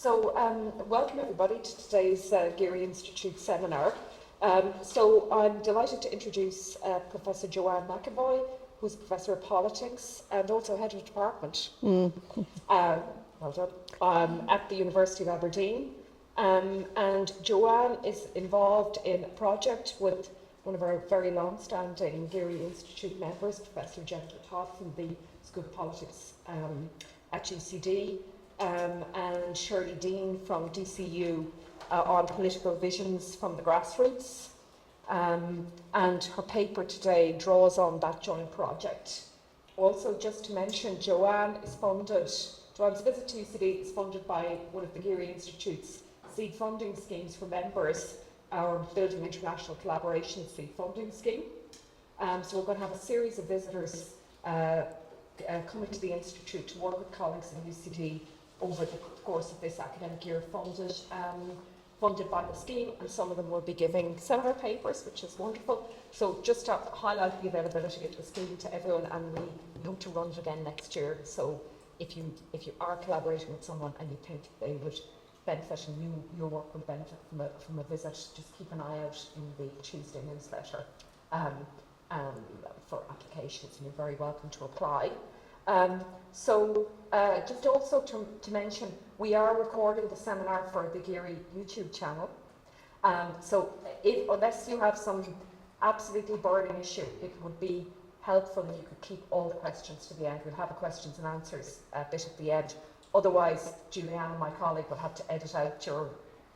Welcome everybody to today's Geary Institute seminar. So I'm delighted to introduce Professor Joanne McEvoy, who's Professor of Politics and also Head of Department at the University of Aberdeen. And Joanne is involved in a project with one of our very long-standing Geary Institute members, Professor Todd from the School of Politics at UCD. And Shirley Dean from DCU on political visions from the Grassroots. And her paper today draws on that joint project. Also, just to mention, Joanne's visit to UCD is funded by one of the Geary Institute's seed funding schemes for members, our Building International Collaboration seed funding scheme. So we're going to have a series of visitors coming to the Institute to work with colleagues in UCD over the course of this academic year, funded by the scheme, and some of them will be giving seminar papers, which is wonderful. So just to highlight the availability of the scheme to everyone, and we hope to run it again next year. So if you are collaborating with someone and you think they would benefit and your work would benefit from a visit, just keep an eye out in the Tuesday newsletter for applications, and you're very welcome to apply. Just also to mention, we are recording the seminar for the Geary YouTube channel. Unless you have some absolutely burning issue, it would be helpful if you could keep all the questions to the end. We'll have a questions and answers bit at the end. Otherwise, Julianne, my colleague, will have to edit out your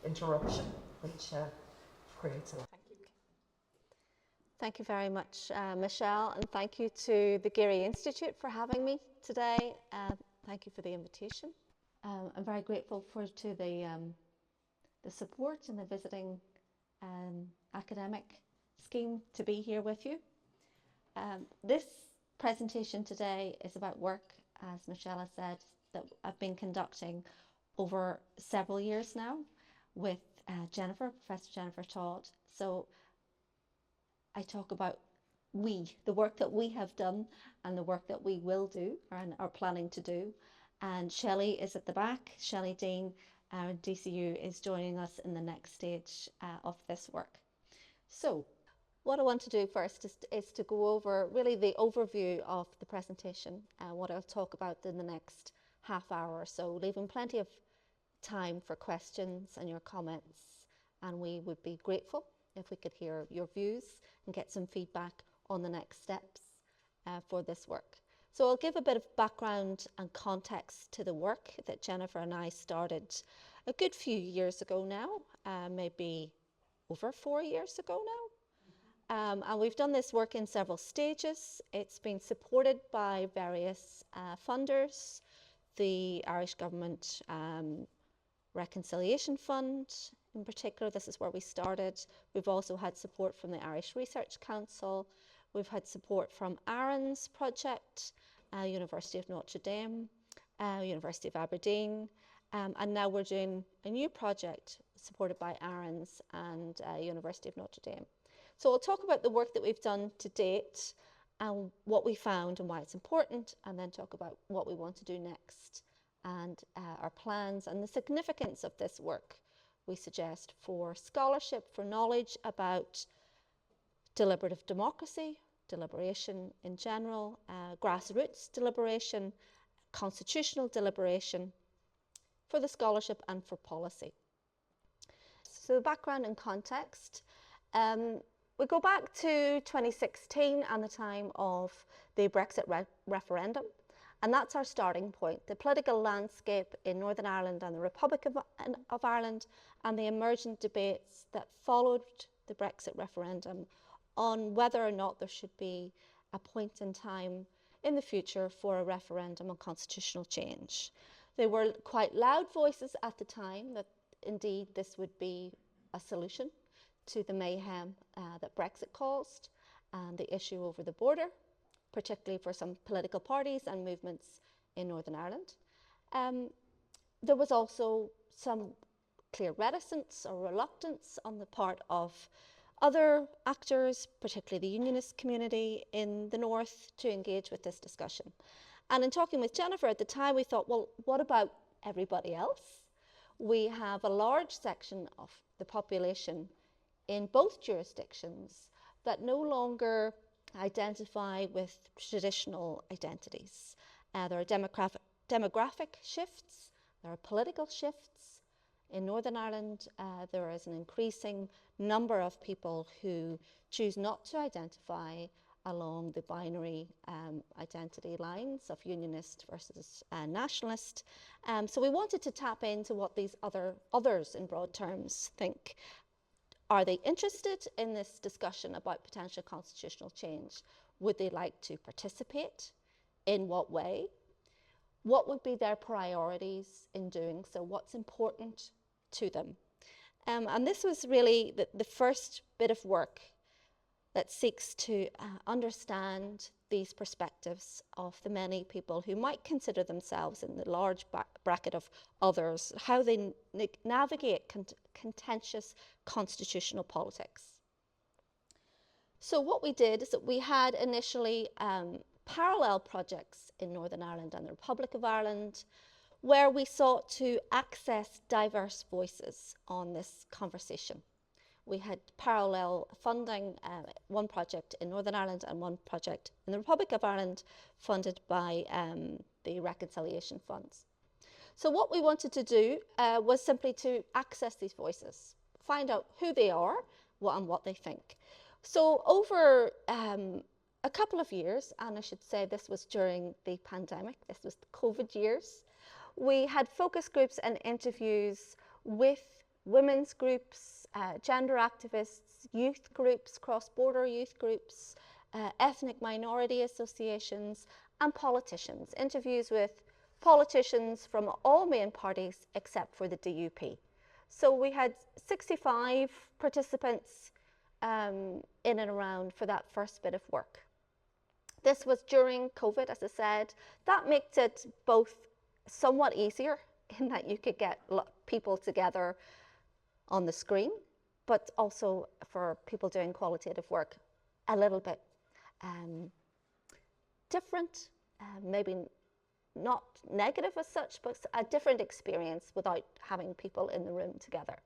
interruption, which creates a... Thank you very much, Michelle, and thank you to the Geary Institute for having me today. Thank you for the invitation. I'm very grateful to the support and the visiting academic scheme to be here with you. This presentation today is about work, as Michelle has said, that I've been conducting over several years now with Professor Jennifer Todd. So I talk about the work that we have done and the work that we will do and are planning to do. And Shelley is at the back. Shelley Dean, DCU, is joining us in the next stage of this work. So what I want to do first is to go over really the overview of the presentation and what I'll talk about in the next half hour or so, leaving plenty of time for questions and your comments. And we would be grateful if we could hear your views and get some feedback on the next steps for this work. So I'll give a bit of background and context to the work that Jennifer and I started a good few years ago now, maybe over 4 years ago now. And we've done this work in several stages. It's been supported by various funders, the Irish Government Reconciliation Fund in particular. This is where we started. We've also had support from the Irish Research Council. We've had support from Aaron's project, University of Notre Dame, University of Aberdeen, and now we're doing a new project supported by Aaron's and University of Notre Dame. So I'll talk about the work that we've done to date and what we found and why it's important, and then talk about what we want to do next and our plans and the significance of this work we suggest for scholarship, for knowledge about deliberative democracy, deliberation in general, grassroots deliberation, constitutional deliberation, for the scholarship and for policy. So the background and context, we go back to 2016 and the time of the Brexit referendum, and that's our starting point. The political landscape in Northern Ireland and the Republic of Ireland and the emergent debates that followed the Brexit referendum on whether or not there should be a point in time in the future for a referendum on constitutional change. There were quite loud voices at the time that indeed this would be a solution to the mayhem that Brexit caused and the issue over the border, particularly for some political parties and movements in Northern Ireland. There was also some clear reticence or reluctance on the part of other actors, particularly the unionist community in the north, to engage with this discussion. And in talking with Jennifer at the time, we thought, well, what about everybody else? we have a large section of the population in both jurisdictions that no longer identify with traditional identities. There are demographic shifts, there are political shifts. In Northern Ireland, there is an increasing number of people who choose not to identify along the binary identity lines of unionist versus nationalist. So we wanted to tap into what these others in broad terms think. Are they interested in this discussion about potential constitutional change? Would they like to participate? In what way? What would be their priorities in doing so? What's important to them? And this was really the first bit of work that seeks to understand these perspectives of the many people who might consider themselves in the large bracket of others, how they navigate contentious constitutional politics. So what we did is that we had initially parallel projects in Northern Ireland and the Republic of Ireland where we sought to access diverse voices on this conversation. We had parallel funding, one project in Northern Ireland and one project in the Republic of Ireland funded by the Reconciliation Funds. So what we wanted to do was simply to access these voices, find out who they are and what they think. So over a couple of years, and I should say this was during the pandemic, this was the COVID years, we had focus groups and interviews with women's groups, gender activists, youth groups, cross-border youth groups, ethnic minority associations, and politicians. Interviews with politicians from all main parties except for the DUP. So we had 65 participants in and around for that first bit of work. This was during COVID, as I said. That makes it both somewhat easier in that you could get people together on the screen, but also for people doing qualitative work, a little bit different, maybe not negative as such, but a different experience without having people in the room together.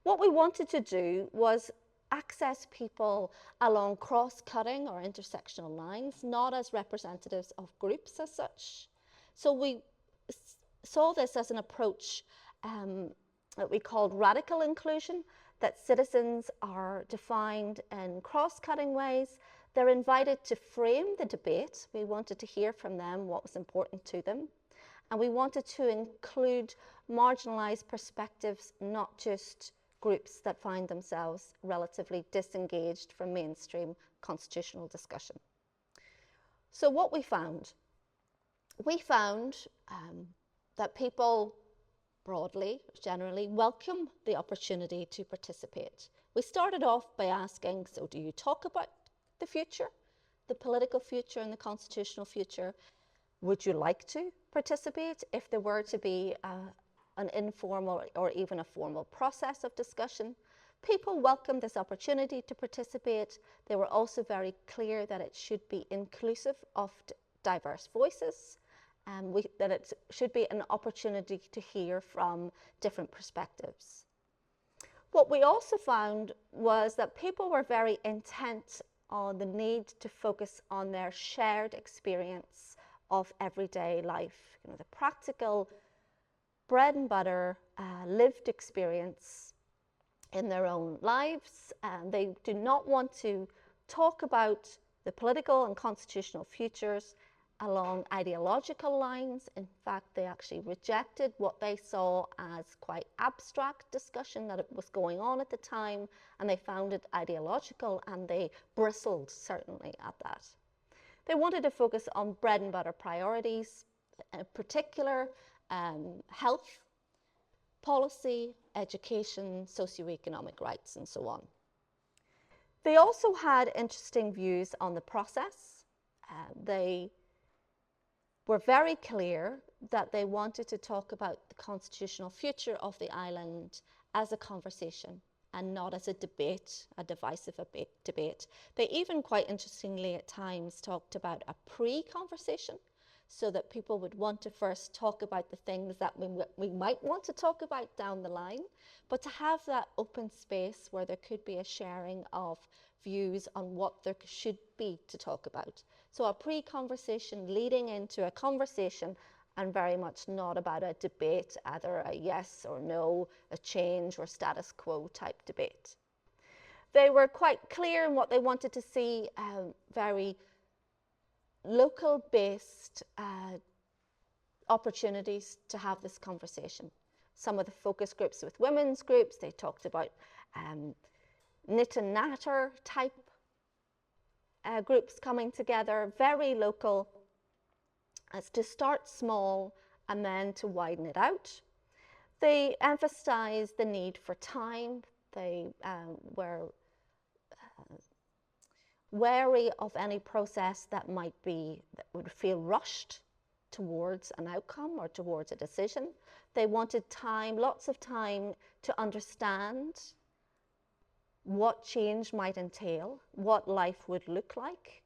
What we wanted to do was access people along cross-cutting or intersectional lines, not as representatives of groups as such. So we saw this as an approach that we called radical inclusion, that citizens are defined in cross-cutting ways. They're invited to frame the debate. We wanted to hear from them what was important to them. And we wanted to include marginalised perspectives, not just groups that find themselves relatively disengaged from mainstream constitutional discussion. So what we found that people broadly, generally, welcome the opportunity to participate. We started off by asking, so do you talk about the future, the political future and the constitutional future? Would you like to participate if there were to be an informal or even a formal process of discussion? People welcomed this opportunity to participate. They were also very clear that it should be inclusive of diverse voices, that it should be an opportunity to hear from different perspectives. What we also found was that people were very intent on the need to focus on their shared experience of everyday life, the practical bread and butter lived experience in their own lives. And they do not want to talk about the political and constitutional futures along ideological lines. In fact, they actually rejected what they saw as quite abstract discussion that was going on at the time, and they found it ideological, and they bristled certainly at that. They wanted to focus on bread and butter priorities, in particular health, policy, education, socioeconomic rights, and so on. They also had interesting views on the process. They were very clear that they wanted to talk about the constitutional future of the island as a conversation and not as a debate, a divisive debate. They even quite interestingly at times talked about a pre-conversation. so that people would want to first talk about the things that we might want to talk about down the line, but to have that open space where there could be a sharing of views on what there should be to talk about. So a pre-conversation leading into a conversation, and very much not about a debate, either a yes or no, a change or status quo type debate. They were quite clear in what they wanted to see, very local-based opportunities to have this conversation. Some of the focus groups with women's groups, they talked about knit and natter type groups coming together, very local, as to start small and then to widen it out. They emphasized the need for time. They were wary of any process that would feel rushed towards an outcome or towards a decision. They wanted time, lots of time, to understand what change might entail, what life would look like.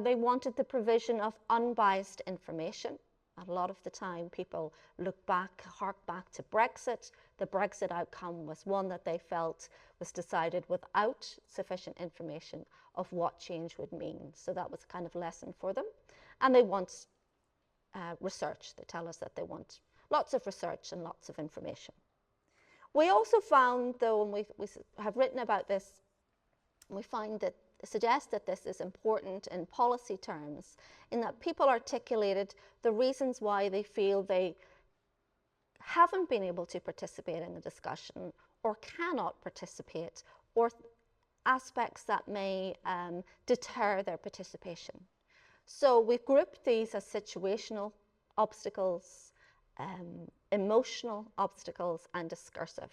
They wanted the provision of unbiased information. A lot of the time people hark back to Brexit. The Brexit outcome was one that they felt was decided without sufficient information of what change would mean. So that was a kind of lesson for them. And they want research. They tell us that they want lots of research and lots of information. We also found, though, and we have written about this, we find that suggest that this is important in policy terms, in that people articulated the reasons why they feel they haven't been able to participate in the discussion or cannot participate, or aspects that may deter their participation. So we've grouped these as situational obstacles, emotional obstacles, and discursive.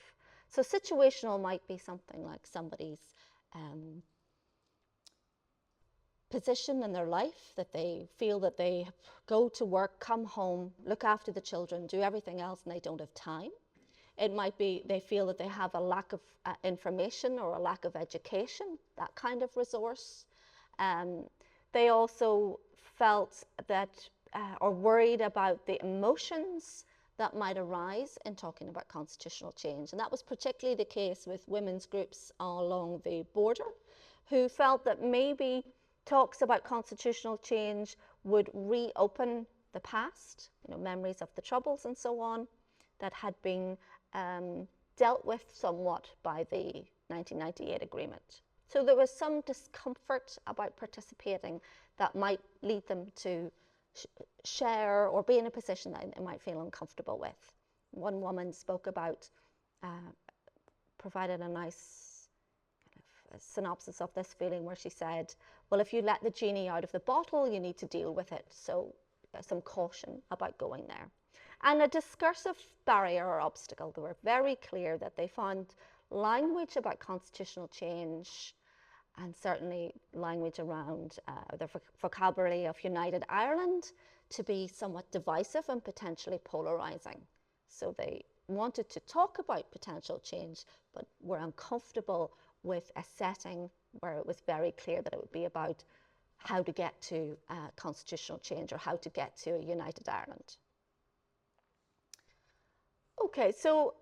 So situational might be something like somebody's position in their life, that they feel that they go to work, come home, look after the children, do everything else, and they don't have time. It might be they feel that they have a lack of information or a lack of education, that kind of resource. They also felt that or worried about the emotions that might arise in talking about constitutional change. And that was particularly the case with women's groups along the border, who felt that maybe talks about constitutional change would reopen the past, memories of the Troubles and so on, that had been dealt with somewhat by the 1998 agreement. So there was some discomfort about participating that might lead them to share or be in a position that they might feel uncomfortable with. One woman spoke about, provided a nice synopsis of this feeling, where she said, well, if you let the genie out of the bottle, you need to deal with it. So some caution about going there. And a discursive barrier or obstacle. They were very clear that they found language about constitutional change, and certainly language around the vocabulary of United Ireland, to be somewhat divisive and potentially polarising. So they wanted to talk about potential change, but were uncomfortable with a setting where it was very clear that it would be about how to get to constitutional change, or how to get to a United Ireland. Okay, so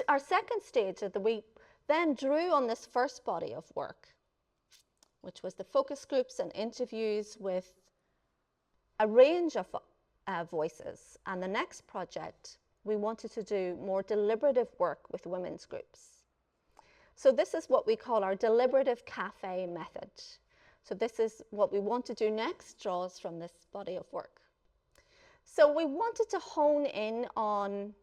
our second stage of the week then drew on this first body of work, which was the focus groups and interviews with a range of voices. And the next project, we wanted to do more deliberative work with women's groups. So this is what we call our deliberative cafe method. So this is what we want to do next, draws from this body of work. So we wanted to hone in on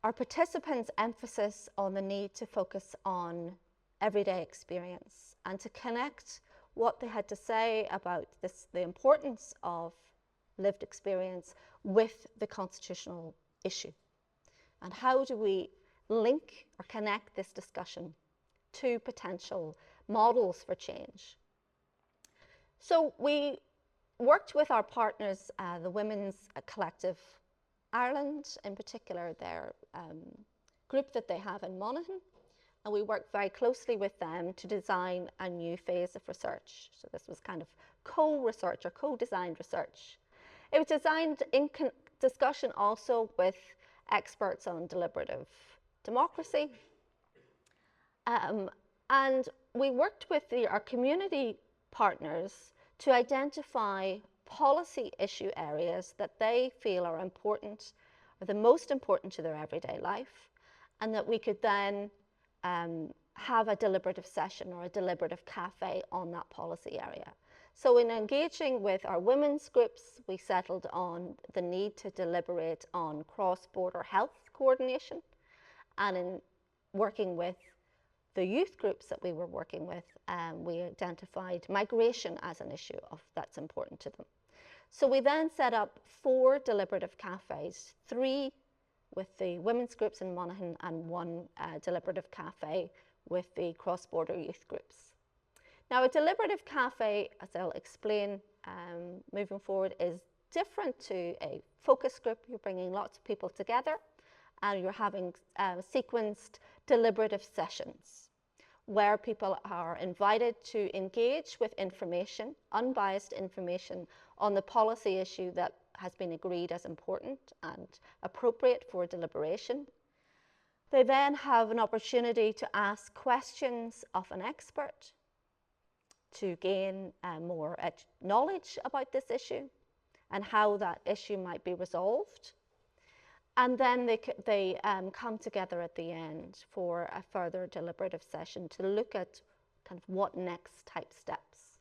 our participants' emphasis on the need to focus on everyday experience and to connect what they had to say about the importance of lived experience with the constitutional issue. And how do we link or connect this discussion to potential models for change? So we worked with our partners, the Women's Collective Ireland, in particular, their group that they have in Monaghan, and we worked very closely with them to design a new phase of research. So this was kind of co-research or co-designed research. It was designed in discussion also with experts on deliberative democracy. And we worked with our community partners to identify policy issue areas that they feel are important, or the most important to their everyday life, and that we could then have a deliberative session or a deliberative cafe on that policy area. So in engaging with our women's groups, we settled on the need to deliberate on cross-border health coordination, and in working with the youth groups that we were working with, we identified migration as an issue that's important to them. So we then set up 4 deliberative cafes, 3 with the women's groups in Monaghan and 1 deliberative cafe with the cross-border youth groups. Now, a deliberative cafe, as I'll explain moving forward, is different to a focus group. You're bringing lots of people together and you're having sequenced deliberative sessions where people are invited to engage with information, unbiased information on the policy issue that has been agreed as important and appropriate for deliberation. They then have an opportunity to ask questions of an expert to gain more knowledge about this issue and how that issue might be resolved. And then they come together at the end for a further deliberative session to look at kind of what next type steps.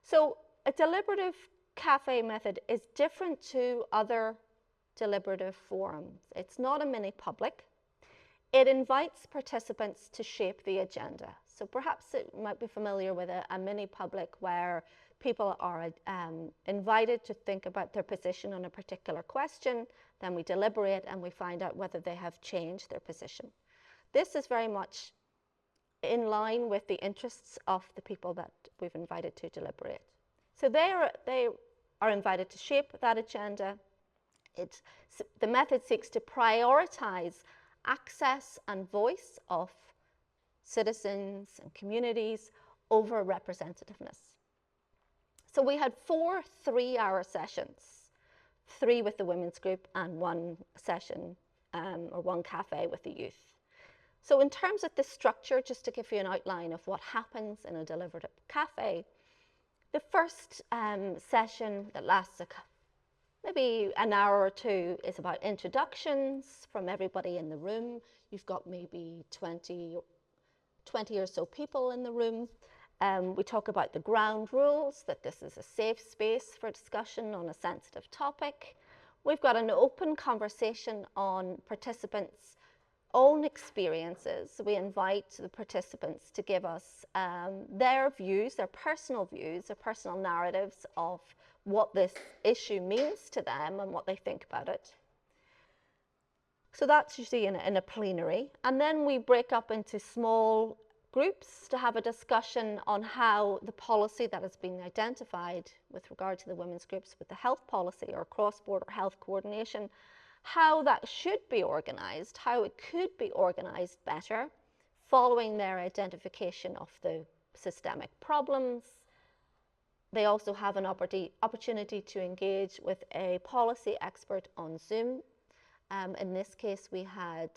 So a deliberative cafe method is different to other deliberative forums. It's not a mini public. It invites participants to shape the agenda. So perhaps it might be familiar with a mini public where people are invited to think about their position on a particular question, then we deliberate and we find out whether they have changed their position. This is very much in line with the interests of the people that we've invited to deliberate. So they are invited to shape that agenda. The method seeks to prioritize access and voice of citizens and communities over representativeness. So we had 4 3-hour sessions, 3 with the women's group and 1 session or 1 cafe with the youth. So in terms of the structure, just to give you an outline of what happens in a deliberative cafe, the first session that lasts maybe an hour or 2 is about introductions from everybody in the room. You've got maybe 20 or so people in the room. We talk about the ground rules, that this is a safe space for discussion on a sensitive topic. We've got an open conversation on participants' own experiences. We invite the participants to give us their views, their personal narratives of what this issue means to them and what they think about it. So that's usually in a plenary. And then we break up into small groups to have a discussion on how the policy that has been identified with regard to the women's groups with the health policy or cross-border health coordination, how that should be organised, how it could be organised better following their identification of the systemic problems. They also have an opportunity to engage with a policy expert on Zoom. In this case, we had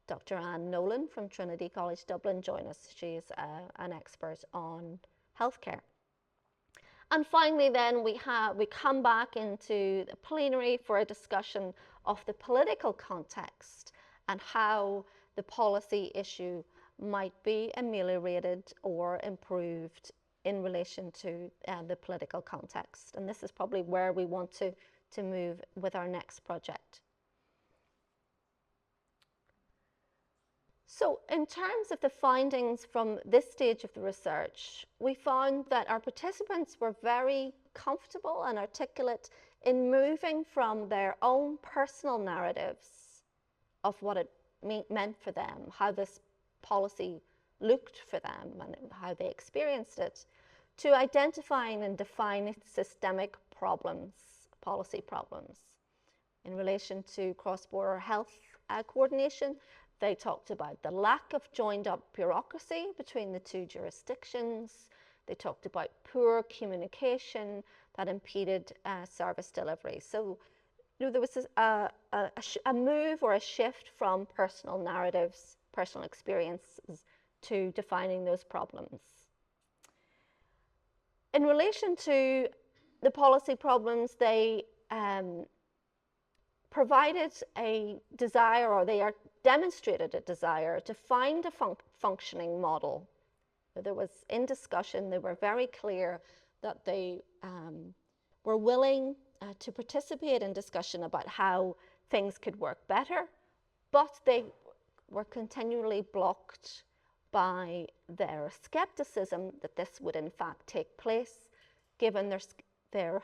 Dr. Anne Nolan from Trinity College Dublin join us. She's an expert on healthcare. And finally then we come back into the plenary for a discussion of the political context and how the policy issue might be ameliorated or improved in relation to the political context. And this is probably where we want to move with our next project. So in terms of the findings from this stage of the research, we found that our participants were very comfortable and articulate in moving from their own personal narratives of what it meant for them, how this policy looked for them and how they experienced it, to identifying and defining systemic problems, policy problems in relation to cross-border health coordination. They talked about the lack of joined up bureaucracy between the two jurisdictions. They talked about poor communication that impeded service delivery. So, you know, there was a move or a shift from personal narratives, personal experiences, to defining those problems. In relation to the policy problems, they provided a desire, or they demonstrated a desire to find a functioning model. There was, in discussion, they were very clear that they were willing to participate in discussion about how things could work better, but they were continually blocked by their skepticism that this would in fact take place, given their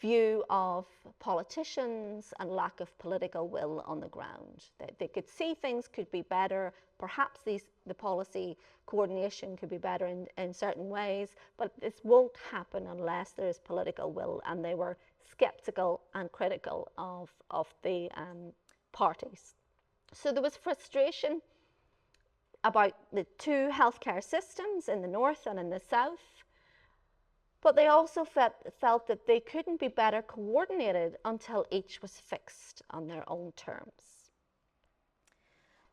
view of politicians and lack of political will on the ground. They could see things could be better, perhaps the policy coordination could be better in certain ways, but this won't happen unless there is political will, and they were skeptical and critical of the parties. So there was frustration about the two healthcare systems in the north and in the south, but they also felt that they couldn't be better coordinated until each was fixed on their own terms.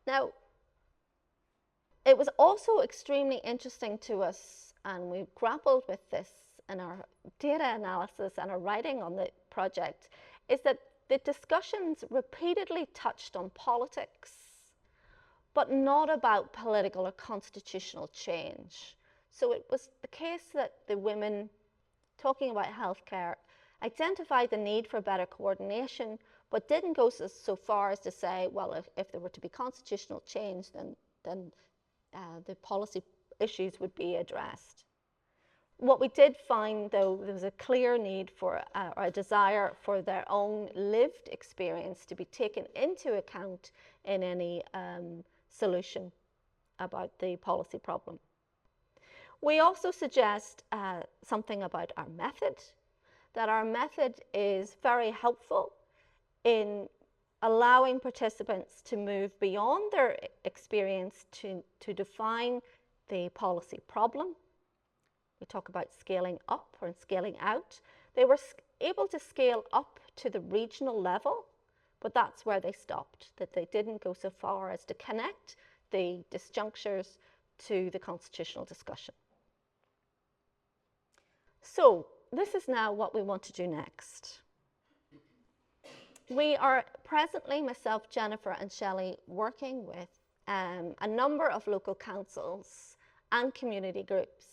Now, it was also extremely interesting to us, and we grappled with this in our data analysis and our writing on the project, is that the discussions repeatedly touched on politics, but not about political or constitutional change. So it was the case that the women talking about healthcare identified the need for better coordination, but didn't go so far as to say, well, if there were to be constitutional change, then the policy issues would be addressed. What we did find, though, there was a clear need for, or a desire for their own lived experience to be taken into account in any solution about the policy problem. We also suggest something about our method, that our method is very helpful in allowing participants to move beyond their experience to define the policy problem. We talk about scaling up or scaling out. They were able to scale up to the regional level, but that's where they stopped, that they didn't go so far as to connect the disjunctures to the constitutional discussion. So this is now what we want to do next. We are presently, myself, Jennifer and Shelley, working with a number of local councils and community groups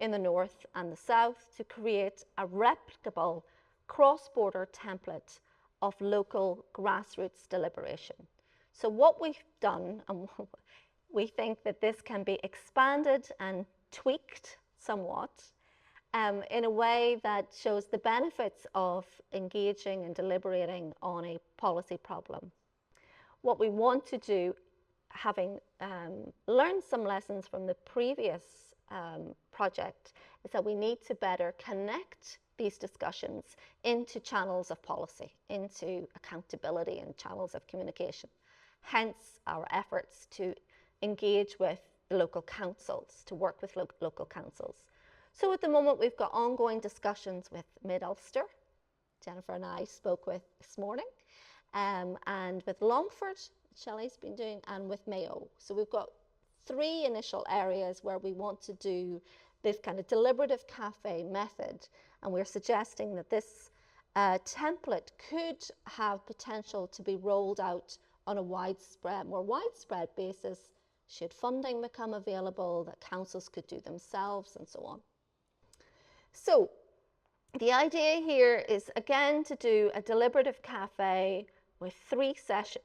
in the north and the south to create a replicable cross-border template of local grassroots deliberation. So what we've done, and we think that this can be expanded and tweaked somewhat in a way that shows the benefits of engaging and deliberating on a policy problem. What we want to do, having learned some lessons from the previous project, is that we need to better connect these discussions into channels of policy, into accountability and channels of communication. Hence our efforts to engage with the local councils, to work with local councils. So at the moment we've got ongoing discussions with Mid-Ulster, Jennifer and I spoke with this morning, and with Longford, Shelley's been doing, and with Mayo. So we've got 3 initial areas where we want to do this kind of deliberative cafe method, and we're suggesting that this template could have potential to be rolled out on a more widespread basis should funding become available, that councils could do themselves, and so on. So the idea here is, again, to do a deliberative cafe with 3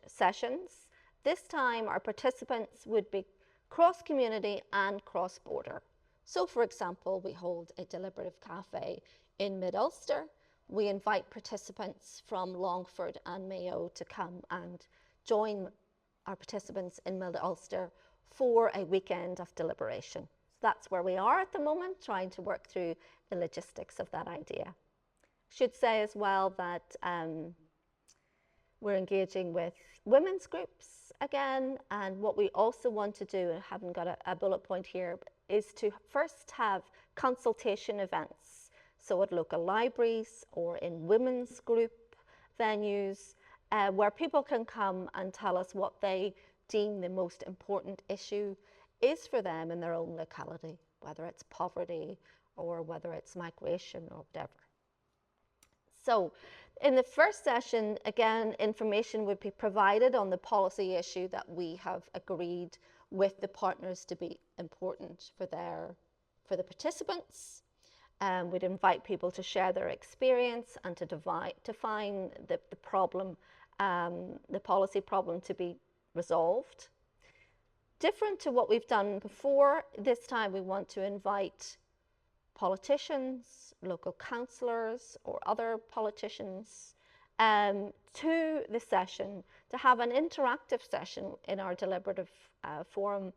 sessions. This time our participants would be cross-community and cross-border. So, for example, we hold a deliberative cafe in Mid-Ulster. We invite participants from Longford and Mayo to come and join our participants in Mid-Ulster for a weekend of deliberation. So that's where we are at the moment, trying to work through the logistics of that idea. Should say as well that we're engaging with women's groups again, and what we also want to do, and I haven't got a bullet point here, is to first have consultation events. So at local libraries or in women's group venues, where people can come and tell us what they deem the most important issue is for them in their own locality, whether it's poverty or whether it's migration or whatever. So in the first session, again, information would be provided on the policy issue that we have agreed with the partners to be important for the participants. We'd invite people to share their experience and to define the problem, the policy problem to be resolved. Different to what we've done before, this time we want to invite politicians, local councillors or other politicians to the session to have an interactive session in our deliberative forum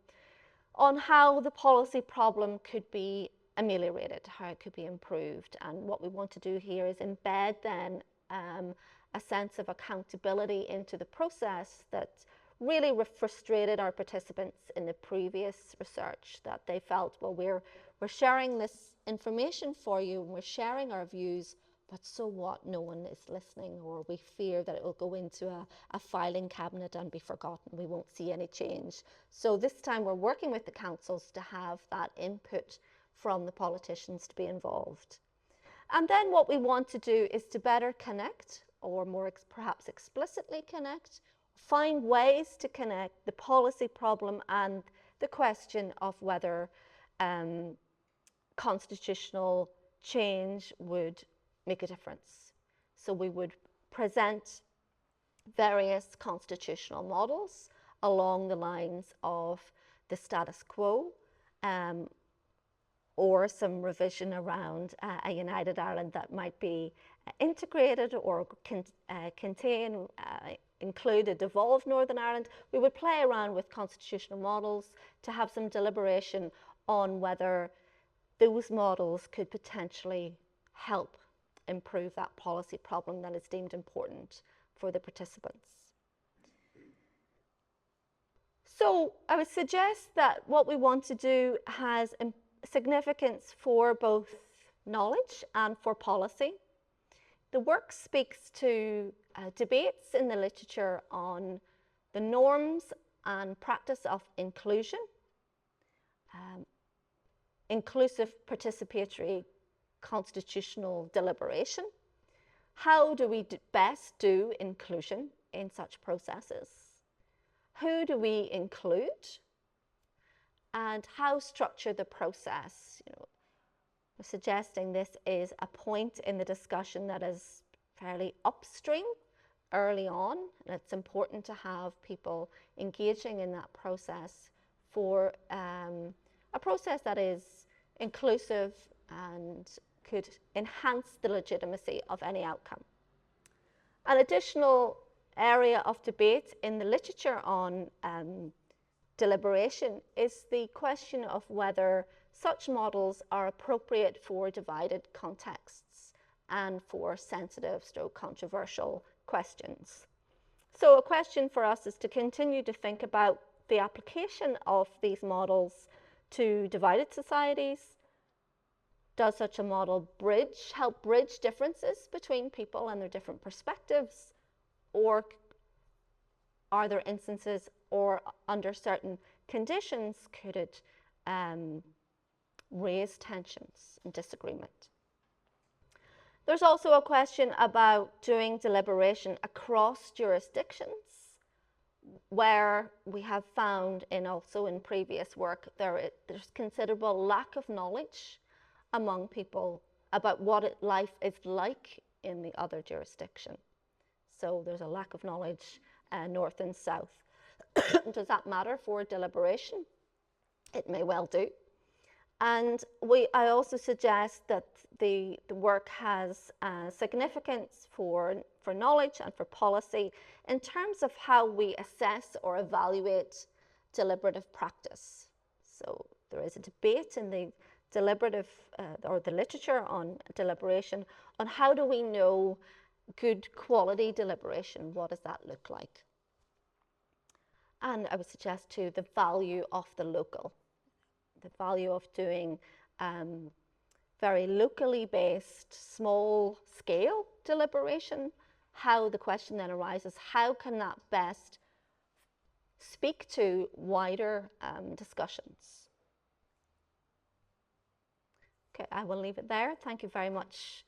on how the policy problem could be ameliorated, how it could be improved. And what we want to do here is embed then a sense of accountability into the process that really frustrated our participants in the previous research, that they felt, well, we're sharing this information for you and we're sharing our views, but so what? No one is listening, or we fear that it will go into a filing cabinet and be forgotten. We won't see any change. So this time we're working with the councils to have that input from the politicians to be involved. And then what we want to do is to better connect, or more perhaps explicitly connect, find ways to connect the policy problem and the question of whether constitutional change would make a difference. So we would present various constitutional models along the lines of the status quo, or some revision around a United Ireland that might be integrated or include a devolved Northern Ireland. We would play around with constitutional models to have some deliberation on whether those models could potentially help improve that policy problem that is deemed important for the participants. So I would suggest that what we want to do has significance for both knowledge and for policy. The work speaks to debates in the literature on the norms and practice of inclusion, inclusive participatory constitutional deliberation. How do we best do inclusion in such processes? Who do we include? And how structure the process? We're suggesting this is a point in the discussion that is fairly upstream early on, and it's important to have people engaging in that process for a process that is inclusive and could enhance the legitimacy of any outcome. An additional area of debate in the literature on deliberation is the question of whether such models are appropriate for divided contexts and for sensitive stroke controversial questions. So a question for us is to continue to think about the application of these models to divided societies. Does such a model help bridge differences between people and their different perspectives? Or are there instances, or under certain conditions, could it raise tensions and disagreement? There's also a question about doing deliberation across jurisdictions, where we have found, also in previous work, there's considerable lack of knowledge among people about what life is like in the other jurisdiction. So there's a lack of knowledge north and south. Does that matter for deliberation? It may well do. And I also suggest that the work has significance for knowledge and for policy in terms of how we assess or evaluate deliberative practice. So there is a debate in the deliberative or the literature on deliberation on how do we know good quality deliberation. What does that look like? And I would suggest too the value of the local, the value of doing very locally based, small scale deliberation, how the question then arises, how can that best speak to wider discussions? Okay, I will leave it there. Thank you very much